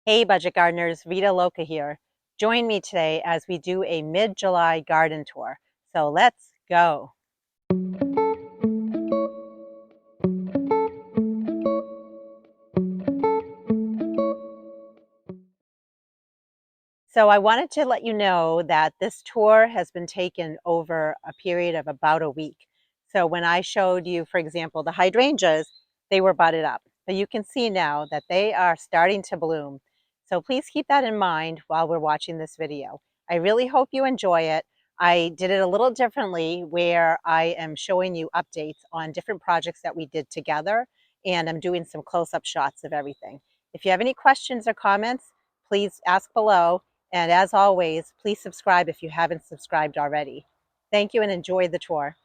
Hey budget gardeners, Rita Loca here. Join me today as we do a mid-July garden tour. So let's go. So I wanted to let you know that this tour has been taken over a period of about a week. So when I showed you, for example, the hydrangeas, they were budded up. But you can see now that they are starting to bloom. So please keep that in mind while we're watching this video. I really hope you enjoy it. I did it a little differently where I am showing you updates on different projects that we did together, and I'm doing some close-up shots of everything. If you have any questions or comments, please ask below. And as always, please subscribe if you haven't subscribed already. Thank you and enjoy the tour.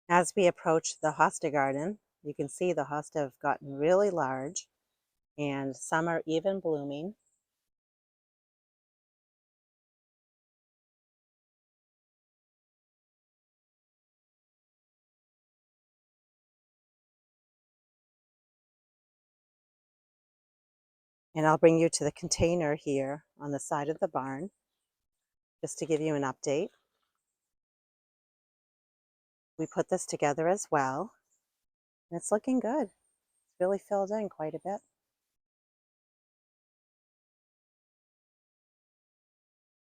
As we approach the hosta garden, you can see the hosta have gotten really large and some are even blooming. And I'll bring you to the container here on the side of the barn just to give you an update. We put this together as well, and it's looking good. It's really filled in quite a bit.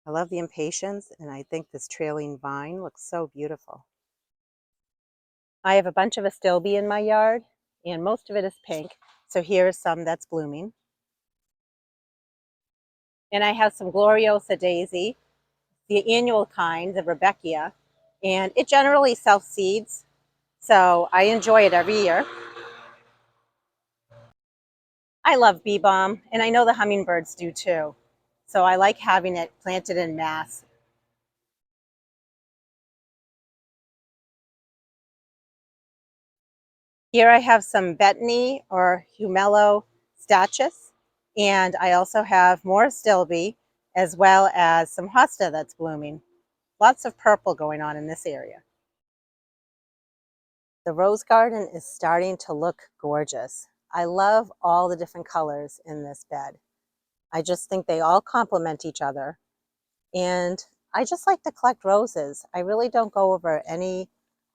I love the impatiens, and I think this trailing vine looks so beautiful. I have a bunch of astilbe in my yard, and most of it is pink. So here's some that's blooming. And I have some Gloriosa daisy, the annual kind, the Rebecca, and it generally self-seeds. So I enjoy it every year. I love bee balm, and I know the hummingbirds do too. So I like having it planted in mass. Here I have some betony or Humelo stachys, and I also have more astilbe as well as some hosta that's blooming. Lots of purple going on in this area. The rose garden is starting to look gorgeous. I love all the different colors in this bed. I just think they all complement each other. And I just like to collect roses. I really don't go over any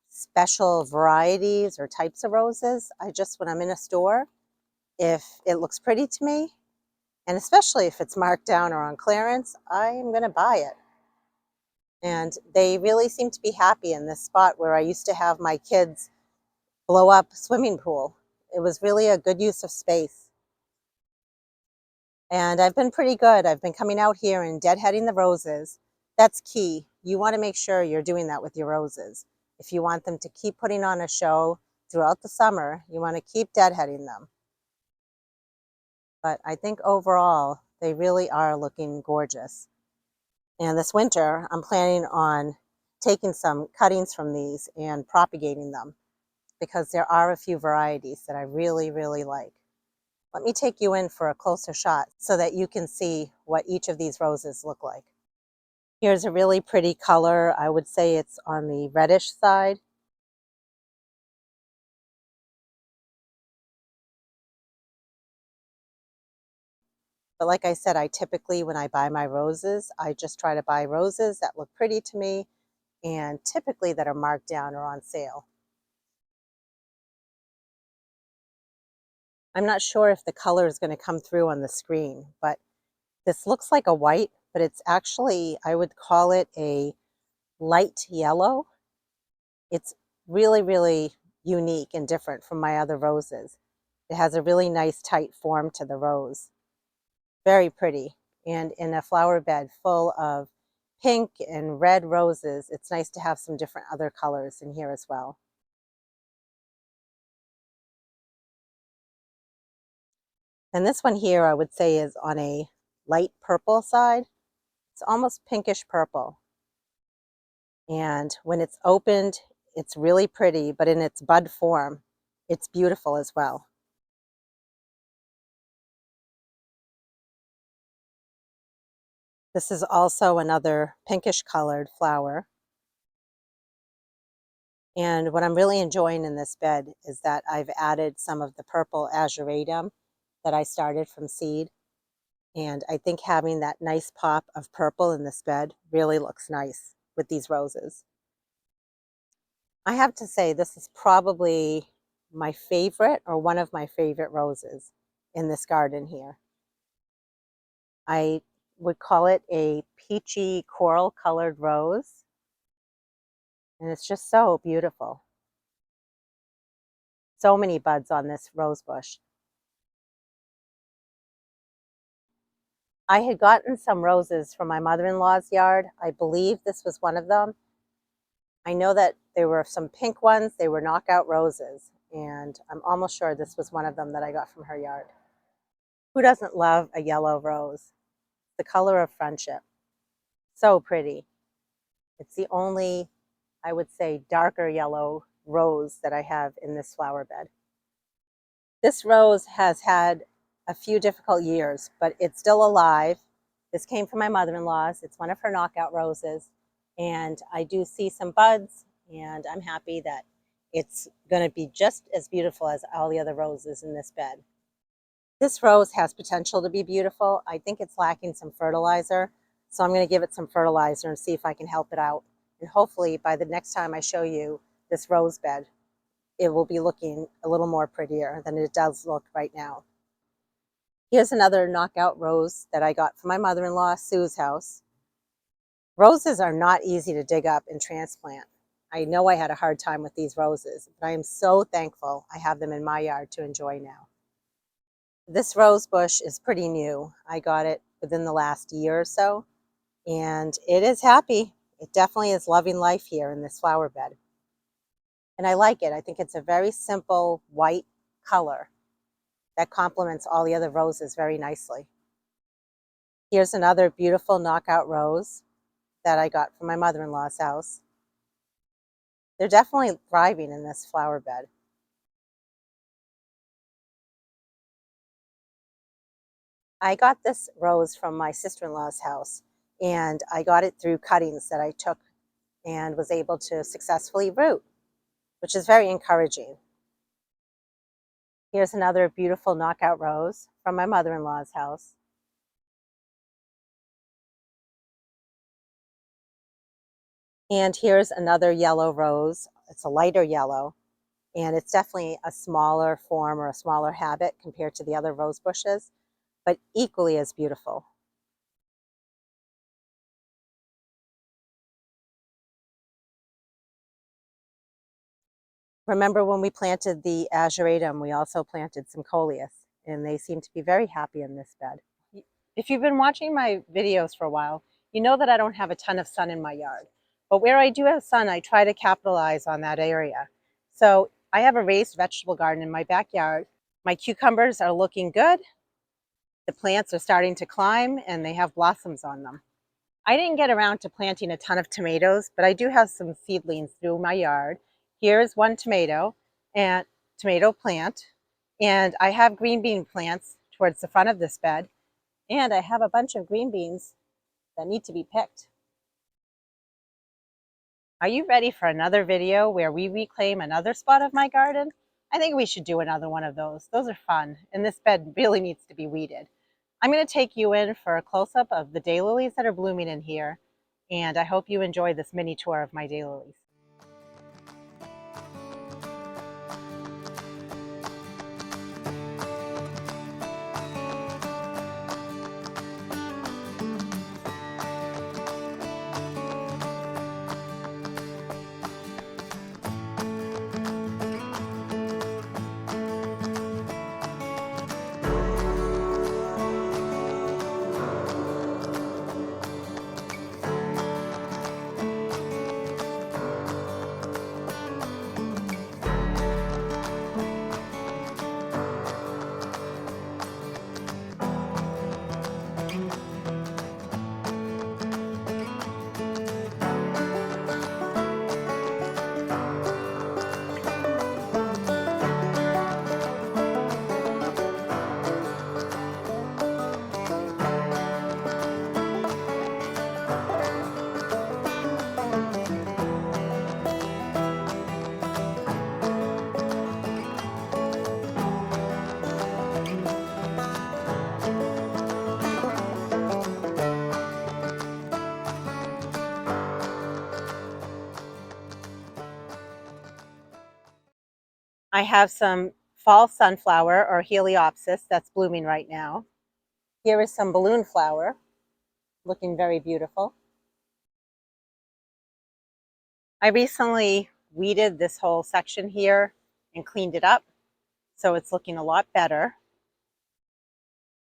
special varieties or types of roses. I just, when I'm in a store, if it looks pretty to me, and especially if it's marked down or on clearance, I am going to buy it. And they really seem to be happy in this spot where I used to have my kids blow up swimming pool. It was really a good use of space. And I've been pretty good. I've been coming out here and deadheading the roses. That's key. You want to make sure you're doing that with your roses. If you want them to keep putting on a show throughout the summer, you want to keep deadheading them. But I think overall, they really are looking gorgeous. And this winter, I'm planning on taking some cuttings from these and propagating them because there are a few varieties that I really, really like. Let me take you in for a closer shot so that you can see what each of these roses look like. Here's a really pretty color. I would say it's on the reddish side. But like I said, I typically, when I buy my roses, I just try to buy roses that look pretty to me and typically that are marked down or on sale. I'm not sure if the color is going to come through on the screen, but this looks like a white, but it's actually, I would call it a light yellow. It's really, really unique and different from my other roses. It has a really nice tight form to the rose. Very pretty. And in a flower bed full of pink and red roses, it's nice to have some different other colors in here as well. And this one here, I would say, is on a light purple side. It's almost pinkish purple. And when it's opened, it's really pretty, but in its bud form, it's beautiful as well. This is also another pinkish colored flower. And what I'm really enjoying in this bed is that I've added some of the purple azuratum that I started from seed. And I think having that nice pop of purple in this bed really looks nice with these roses. I have to say this is probably my favorite or one of my favorite roses in this garden here. I would call it a peachy coral colored rose, and it's just so beautiful. So many buds on this rose bush. I had gotten some roses from my mother-in-law's yard. I believe this was one of them. I know that there were some pink ones. They were knockout roses, and I'm almost sure this was one of them that I got from her yard. Who doesn't love a yellow rose? The color of friendship. So pretty. It's the only, I would say, darker yellow rose that I have in this flower bed. This rose has had a few difficult years, but it's still alive. This came from my mother-in-law's. It's one of her knockout roses, and I do see some buds, and I'm happy that it's going to be just as beautiful as all the other roses in this bed. This rose has potential to be beautiful. I think it's lacking some fertilizer, so I'm going to give it some fertilizer and see if I can help it out. And hopefully by the next time I show you this rose bed, it will be looking a little more prettier than it does look right now. Here's another knockout rose that I got from my mother-in-law, Sue's house. Roses are not easy to dig up and transplant. I know I had a hard time with these roses, but I am so thankful I have them in my yard to enjoy now. This rose bush is pretty new. I got it within the last year or so, and it is happy. It definitely is loving life here in this flower bed. And I like it. I think it's a very simple white color that complements all the other roses very nicely. Here's another beautiful knockout rose that I got from my mother-in-law's house. They're definitely thriving in this flower bed. I got this rose from my sister-in-law's house, and I got it through cuttings that I took and was able to successfully root, which is very encouraging. Here's another beautiful knockout rose from my mother-in-law's house. And here's another yellow rose. It's a lighter yellow, and it's definitely a smaller form or a smaller habit compared to the other rose bushes, but equally as beautiful. Remember when we planted the ageratum, we also planted some coleus, and they seem to be very happy in this bed. If you've been watching my videos for a while, you know that I don't have a ton of sun in my yard. But where I do have sun, I try to capitalize on that area. So I have a raised vegetable garden in my backyard. My cucumbers are looking good. The plants are starting to climb and they have blossoms on them. I didn't get around to planting a ton of tomatoes, but I do have some seedlings through my yard. Here's one tomato and tomato plant, and I have green bean plants towards the front of this bed, and I have a bunch of green beans that need to be picked. Are you ready for another video where we reclaim another spot of my garden? I think we should do another one of those. Those are fun, and this bed really needs to be weeded. I'm going to take you in for a close-up of the daylilies that are blooming in here, and I hope you enjoy this mini tour of my daylilies. I have some fall sunflower or heliopsis that's blooming right now. Here is some balloon flower, looking very beautiful. I recently weeded this whole section here and cleaned it up, so it's looking a lot better.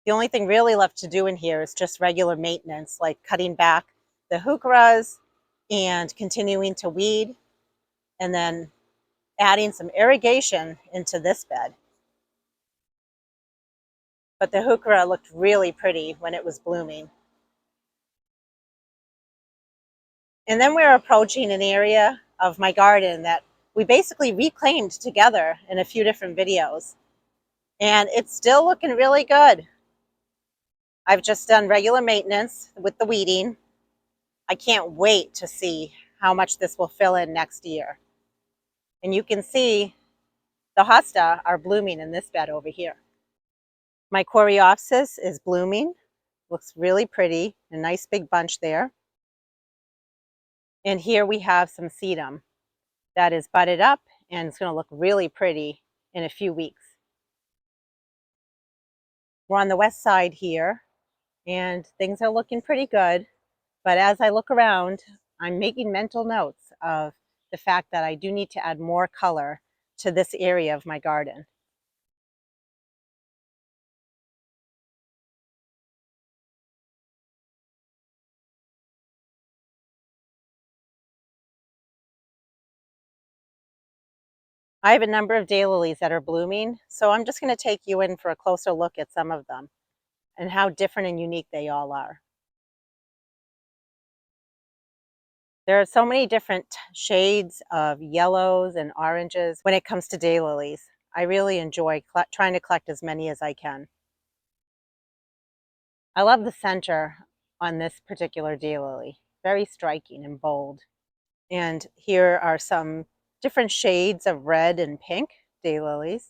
The only thing really left to do in here is just regular maintenance, like cutting back the heucheras and continuing to weed, and then adding some irrigation into this bed. But the heuchera looked really pretty when it was blooming. And then we're approaching an area of my garden that we basically reclaimed together in a few different videos. And it's still looking really good. I've just done regular maintenance with the weeding. I can't wait to see how much this will fill in next year. And you can see the hosta are blooming in this bed over here. My coreopsis is blooming. Looks really pretty, a nice big bunch there. And here we have some sedum that is budded up and it's going to look really pretty in a few weeks. We're on the west side here and things are looking pretty good. But as I look around, I'm making mental notes of the fact that I do need to add more color to this area of my garden. I have a number of daylilies that are blooming, so I'm just going to take you in for a closer look at some of them and how different and unique they all are. There are so many different shades of yellows and oranges when it comes to daylilies. I really enjoy trying to collect as many as I can. I love the center on this particular daylily. Very striking and bold. And here are some different shades of red and pink daylilies.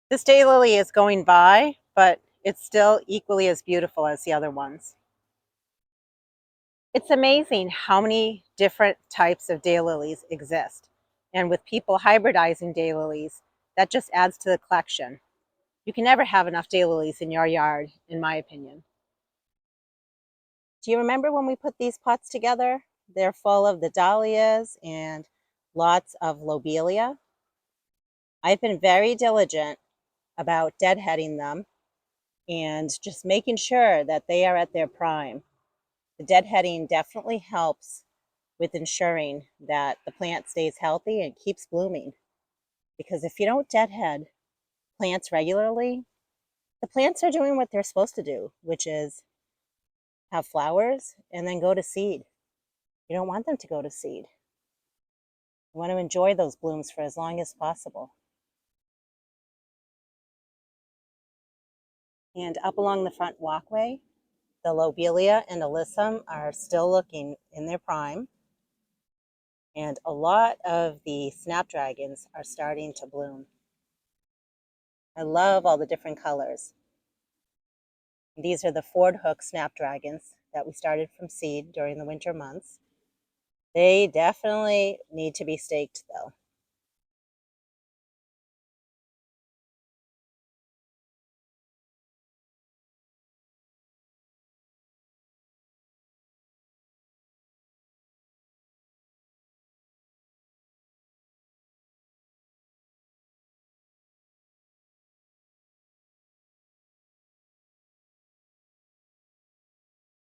This daylily is going by, but it's still equally as beautiful as the other ones. It's amazing how many different types of daylilies exist. And with people hybridizing daylilies, that just adds to the collection. You can never have enough daylilies in your yard, in my opinion. Do you remember when we put these pots together? They're full of the dahlias and lots of lobelia. I've been very diligent about deadheading them and just making sure that they are at their prime. The deadheading definitely helps with ensuring that the plant stays healthy and keeps blooming. Because if you don't deadhead plants regularly, the plants are doing what they're supposed to do, which is have flowers and then go to seed. You don't want them to go to seed. You want to enjoy those blooms for as long as possible. And up along the front walkway, the lobelia and alyssum are still looking in their prime. And a lot of the snapdragons are starting to bloom. I love all the different colors. These are the Ford Hook snapdragons that we started from seed during the winter months. They definitely need to be staked though.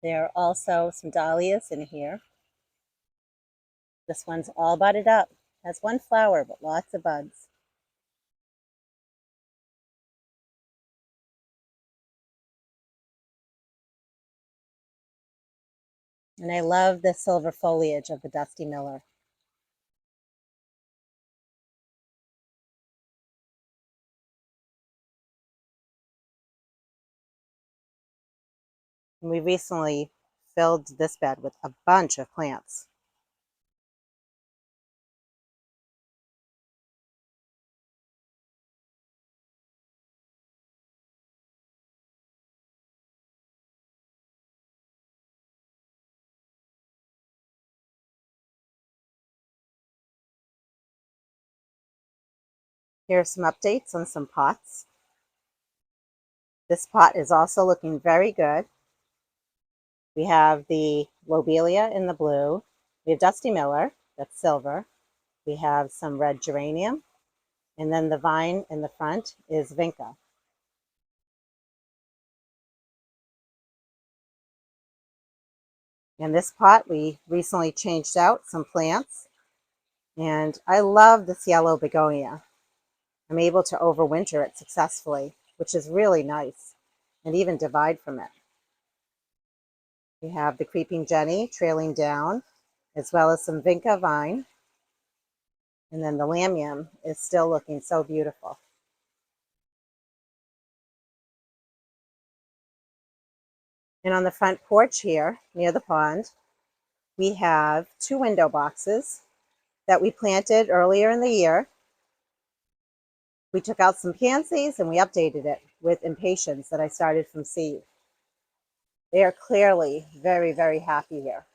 There are also some dahlias in here. This one's all budded up. Has one flower, but lots of buds. And I love the silver foliage of the Dusty Miller. And we recently filled this bed with a bunch of plants. Here are some updates on some pots. This pot is also looking very good. We have the lobelia in the blue. We have Dusty Miller, that's silver. We have some red geranium. And then the vine in the front is vinca. In this pot, we recently changed out some plants. And I love this yellow begonia. I'm able to overwinter it successfully, which is really nice, and even divide from it. We have the creeping Jenny trailing down, as well as some vinca vine. And then the lamium is still looking so beautiful. And on the front porch here, near the pond, we have 2 window boxes that we planted earlier in the year. We took out some pansies and we updated it with impatiens that I started from seed. They are clearly very, very happy here.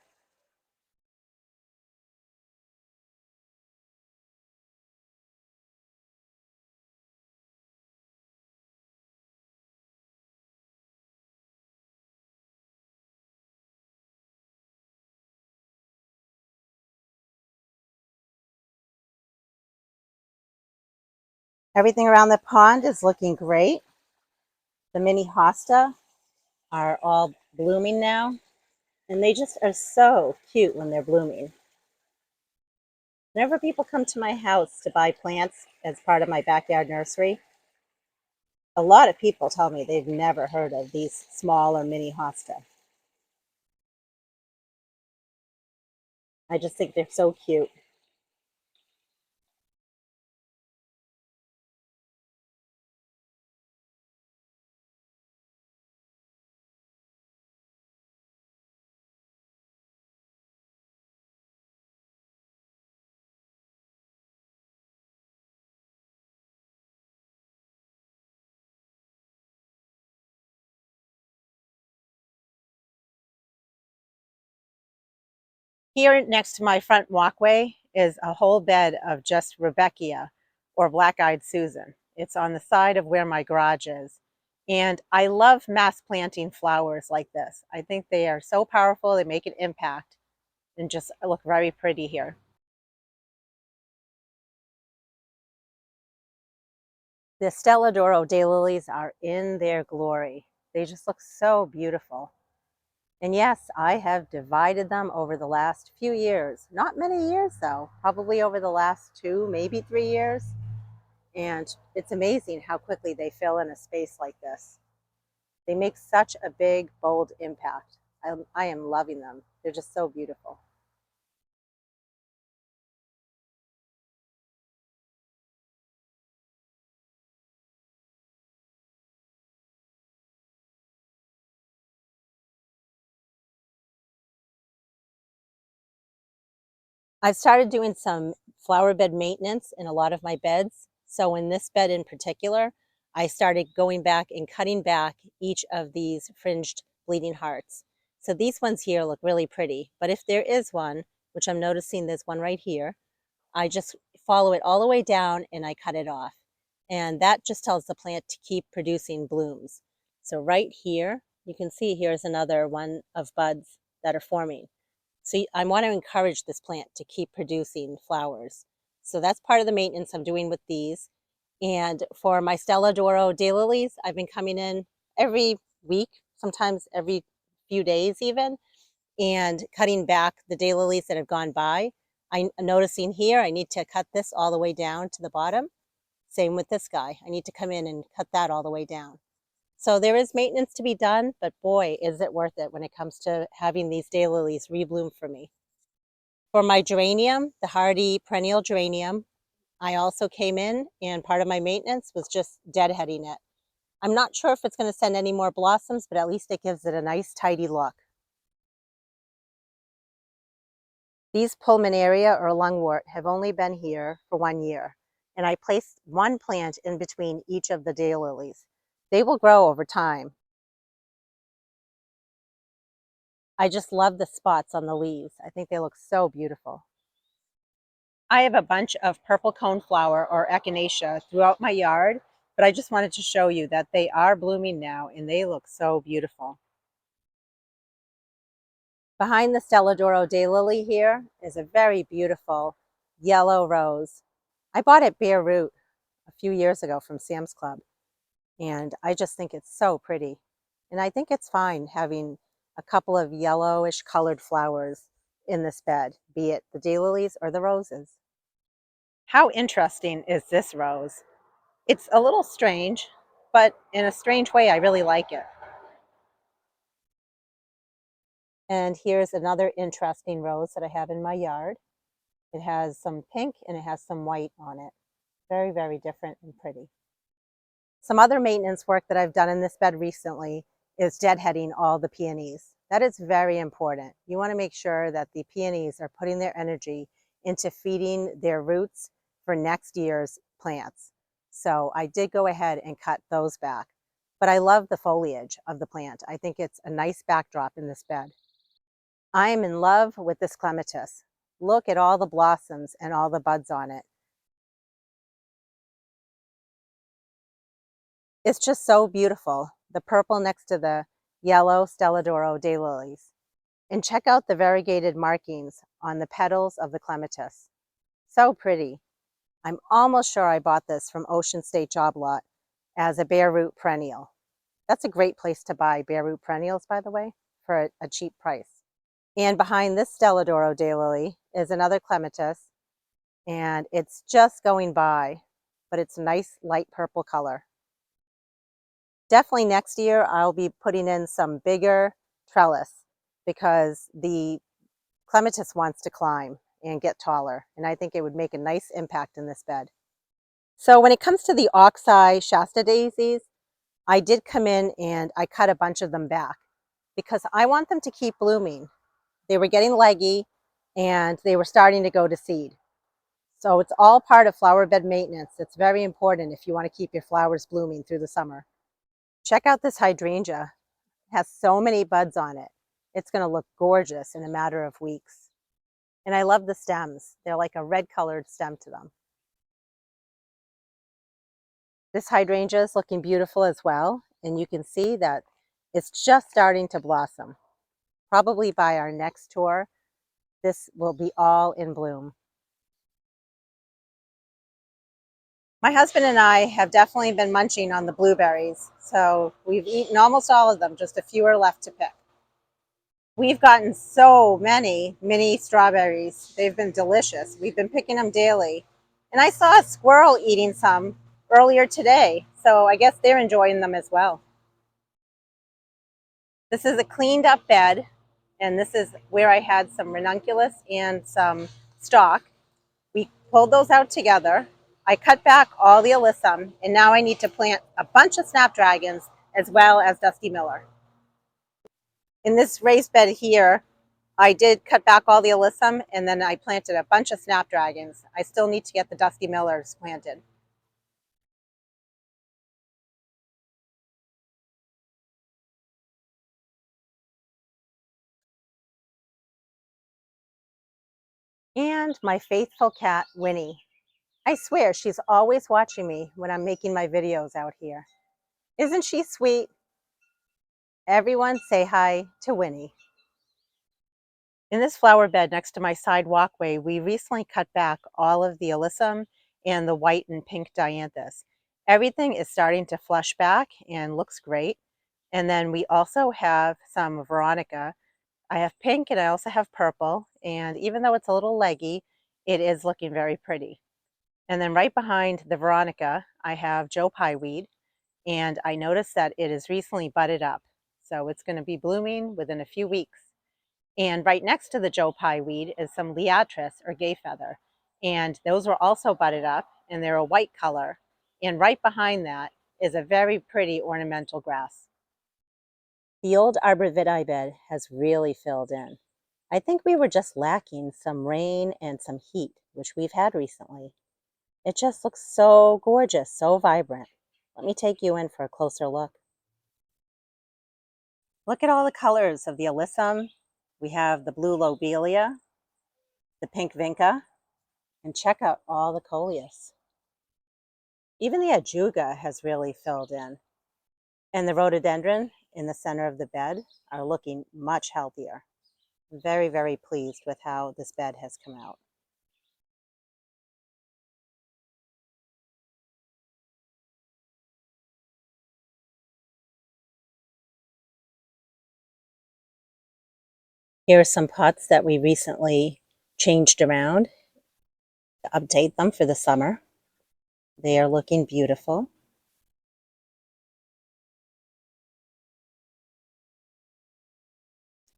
Everything around the pond is looking great. The mini hosta are all blooming now, and they just are so cute when they're blooming. Whenever people come to my house to buy plants as part of my backyard nursery, a lot of people tell me they've never heard of these smaller mini hosta. I just think they're so cute. Here next to my front walkway is a whole bed of just Rebecca or black-eyed Susan. It's on the side of where my garage is. And I love mass planting flowers like this. I think they are so powerful, they make an impact and just look very pretty here. The Stella d'Oro daylilies are in their glory. They just look so beautiful. And yes, I have divided them over the last few years. Not many years though, probably over the last 2, maybe 3 years. And it's amazing how quickly they fill in a space like this. They make such a big, bold impact. I am loving them. They're just so beautiful. I've started doing some flower bed maintenance in a lot of my beds. So in this bed in particular, I started going back and cutting back each of these fringed bleeding hearts. So these ones here look really pretty, but if there is one, which I'm noticing there's one right here, I just follow it all the way down and I cut it off. And that just tells the plant to keep producing blooms. So right here, you can see here's another one of buds that are forming. So I want to encourage this plant to keep producing flowers. So that's part of the maintenance I'm doing with these. And for my Stella d'Oro daylilies, I've been coming in every week, sometimes every few days even, and cutting back the daylilies that have gone by. I'm noticing here I need to cut this all the way down to the bottom. Same with this guy. I need to come in and cut that all the way down. So there is maintenance to be done, but boy, is it worth it when it comes to having these daylilies rebloom for me. For my geranium, the hardy perennial geranium, I also came in and part of my maintenance was just deadheading it. I'm not sure if it's going to send any more blossoms, but at least it gives it a nice tidy look. These pulmonaria or lungwort have only been here for 1 year, and I placed one plant in between each of the daylilies. They will grow over time. I just love the spots on the leaves. I think they look so beautiful. I have a bunch of purple coneflower or echinacea throughout my yard, but I just wanted to show you that they are blooming now and they look so beautiful. Behind the Stelladoro daylily here is a very beautiful yellow rose. I bought it bare root a few years ago from Sam's Club, and I just think it's so pretty. And I think it's fine having a couple of yellowish colored flowers in this bed, be it the daylilies or the roses. How interesting is this rose? It's a little strange, but in a strange way, I really like it. And here's another interesting rose that I have in my yard. It has some pink and it has some white on it. Very, very different and pretty. Some other maintenance work that I've done in this bed recently is deadheading all the peonies. That is very important. You want to make sure that the peonies are putting their energy into feeding their roots for next year's plants. So I did go ahead and cut those back. But I love the foliage of the plant. I think it's a nice backdrop in this bed. I am in love with this clematis. Look at all the blossoms and all the buds on it. It's just so beautiful. The purple next to the yellow Stelladoro daylilies. And check out the variegated markings on the petals of the clematis. So pretty. I'm almost sure I bought this from Ocean State Job Lot as a bare root perennial. That's a great place to buy bare root perennials, by the way, for a cheap price. And behind this Stelladoro daylily is another clematis, and it's just going by, but it's a nice light purple color. Definitely next year I'll be putting in some bigger trellis because the clematis wants to climb and get taller, and I think it would make a nice impact in this bed. So when it comes to the oxeye Shasta daisies, I did come in and I cut a bunch of them back because I want them to keep blooming. They were getting leggy and they were starting to go to seed. So it's all part of flower bed maintenance. It's very important if you want to keep your flowers blooming through the summer. Check out this hydrangea. It has so many buds on it. It's going to look gorgeous in a matter of weeks. And I love the stems. They're like a red colored stem to them. This hydrangea is looking beautiful as well. And you can see that it's just starting to blossom. Probably by our next tour, this will be all in bloom. My husband and I have definitely been munching on the blueberries. So we've eaten almost all of them, just a few are left to pick. We've gotten so many mini strawberries. They've been delicious. We've been picking them daily. And I saw a squirrel eating some earlier today. So I guess they're enjoying them as well. This is a cleaned up bed. And this is where I had some ranunculus and some stalk. We pulled those out together. I cut back all the alyssum. And now I need to plant a bunch of snapdragons as well as Dusty Miller. In this raised bed here, I did cut back all the alyssum and then I planted a bunch of snapdragons. I still need to get the Dusty Millers planted. And my faithful cat, Winnie. I swear she's always watching me when I'm making my videos out here. Isn't she sweet? Everyone say hi to Winnie. In this flower bed next to my side walkway, we recently cut back all of the alyssum and the white and pink dianthus. Everything is starting to flush back and looks great. And then we also have some veronica. I have pink and I also have purple. And even though it's a little leggy, it is looking very pretty. And then right behind the veronica, I have Joe Pye weed. And I noticed that it is recently budded up. So it's going to be blooming within a few weeks. And right next to the Joe Pye weed is some liatris or gay feather. And those were also budded up and they're a white color. And right behind that is a very pretty ornamental grass. The old arborvitae bed has really filled in. I think we were just lacking some rain and some heat, which we've had recently. It just looks so gorgeous, so vibrant. Let me take you in for a closer look. Look at all the colors of the alyssum. We have the blue lobelia, the pink vinca, And check out all the coleus. Even the ajuga has really filled in. And the rhododendron in the center of the bed are looking much healthier. I'm very, very pleased with how this bed has come out. Here are some pots that we recently changed around to update them for the summer. They are looking beautiful.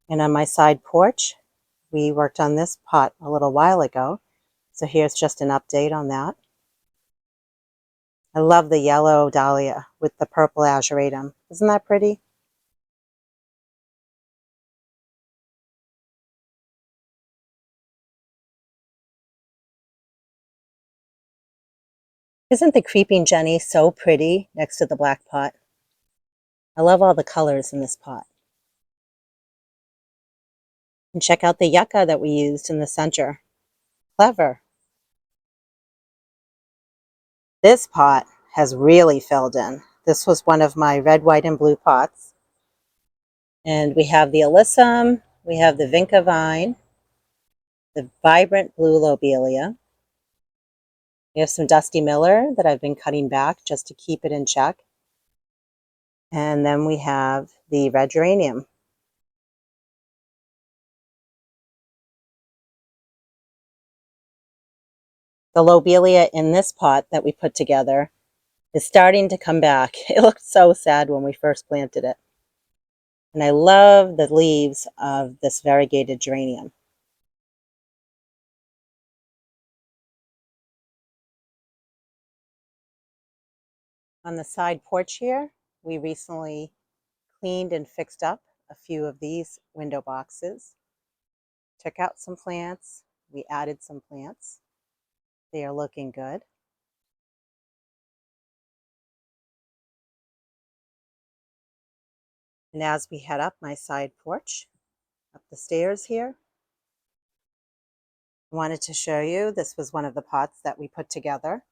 And on my side porch, we worked on this pot a little while ago. So here's just an update on that. I love the yellow dahlia with the purple ageratum. Isn't that pretty? Isn't the creeping Jenny so pretty next to the black pot? I love all the colors in this pot. And check out the yucca that we used in the center. Clever. This pot has really filled in. This was one of my red, white, and blue pots. And we have the alyssum, we have the vinca vine, the vibrant blue lobelia. We have some Dusty Miller that I've been cutting back just to keep it in check. And then we have the red geranium. The lobelia in this pot that we put together is starting to come back. It looked so sad when we first planted it. And I love the leaves of this variegated geranium. On the side porch here, we recently cleaned and fixed up a few of these window boxes. Took out some plants. We added some plants. They are looking good. And as we head up my side porch, up the stairs here, I wanted to show you, this was one of the pots that we put together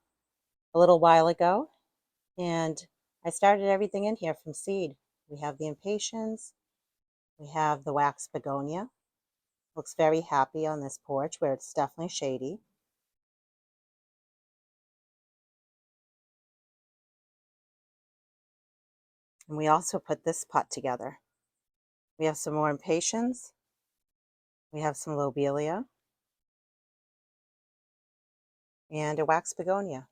a little while ago. And I started everything in here from seed. We have the impatiens. We have the wax begonia. Looks very happy on this porch where it's definitely shady. And we also put this pot together. We have some more impatiens. We have some lobelia and a wax begonia.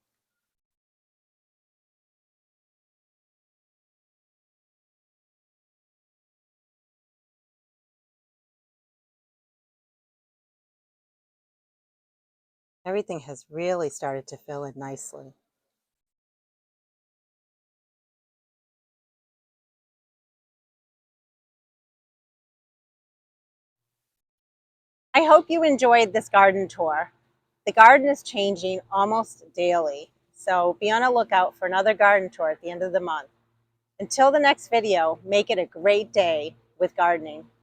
Everything has really started to fill in nicely. I hope you enjoyed this garden tour. The garden is changing almost daily, so be on a lookout for another garden tour at the end of the month. Until the next video, make it a great day with gardening.